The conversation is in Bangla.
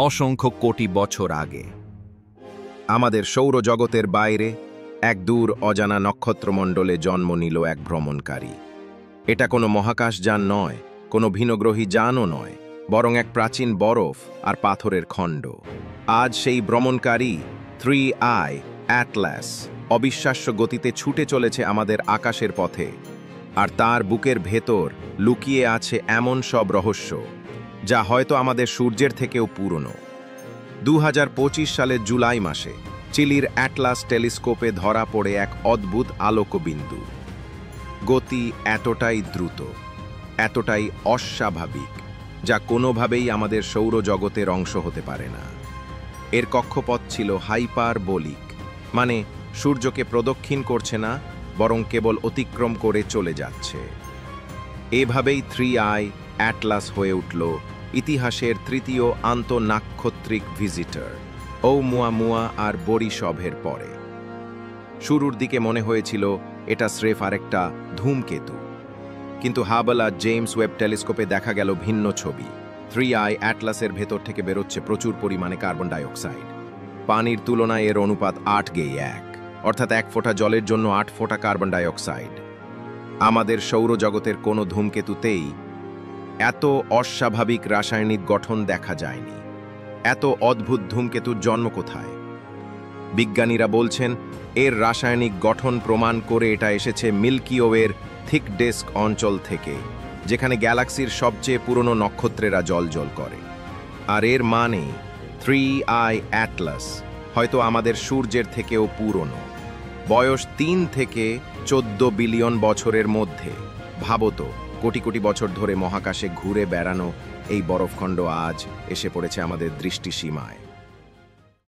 অসংখ্য কোটি বছর আগে আমাদের সৌরজগতের বাইরে এক দূর অজানা নক্ষত্রমণ্ডলে জন্ম নিল এক ভ্রমণকারী। এটা কোনো মহাকাশযান নয়, কোনো ভিনগ্রহী যানও নয়, বরং এক প্রাচীন বরফ আর পাথরের খণ্ড। আজ সেই ভ্রমণকারী 3I অ্যাটলাস অবিশ্বাস্য গতিতে ছুটে চলেছে আমাদের আকাশের পথে, আর তার বুকের ভেতর লুকিয়ে আছে এমন সব রহস্য যা হয়তো আমাদের সূর্যের থেকেও পুরনো। 2025 সালের জুলাই মাসে চিলির অ্যাটলাস টেলিস্কোপে ধরা পড়ে এক অদ্ভুত আলোকবিন্দু। গতি এতটাই দ্রুত, এতটাই অস্বাভাবিক, যা কোনোভাবেই আমাদের সৌরজগতের অংশ হতে পারে না। এর কক্ষপথ ছিল হাইপারবোলিক, মানে সূর্যকে প্রদক্ষিণ করছে না, বরং কেবল অতিক্রম করে চলে যাচ্ছে। এভাবেই 3I অ্যাটলাস হয়ে উঠল ইতিহাসের তৃতীয় আন্তঃনাক্ষত্রিক ভিজিটর ওumuamua আর বরিশভের পরে। শুরুর দিকে মনে হয়েছিল এটা স্রেফ আরেকটা ধূমকেতু, কিন্তু হাবল আর জেমস ওয়েব টেলিস্কোপে দেখা গেল ভিন্ন ছবি। 3I অ্যাটলাসের ভেতর থেকে বেরোচ্ছে প্রচুর পরিমাণে কার্বন ডাইঅক্সাইড। পানির তুলনায় এর অনুপাত 8:1, অর্থাৎ 1 ফোঁটা জলের জন্য 8 ফোঁটা কার্বন ডাইঅক্সাইড। আমাদের সৌরজগতের কোনো ধূমকেতুতেই এত অস্বাভাবিক রাসায়নিক গঠন দেখা যায়নি। এত অদ্ভুত ধূমকেতুর জন্ম কোথায়? বিজ্ঞানীরা বলছেন এর রাসায়নিক গঠন প্রমাণ করে এটা এসেছে মিল্কি ওয়ের থিক ডিস্ক অঞ্চল থেকে, যেখানে গ্যালাক্সির সবচেয়ে পুরনো নক্ষত্রেরা জ্বলজ্বল করে। আর এর মানে 3I অ্যাটলাস হয়তো আমাদের সূর্যের থেকেও পুরনো, বয়স 3 থেকে 14 বিলিয়ন বছরের মধ্যে। ভাবত, কোটি কোটি বছর ধরে মহাকাশে ঘুরে বেড়ানো এই বরফখণ্ড আজ এসে পড়েছে আমাদের দৃষ্টিসীমায়।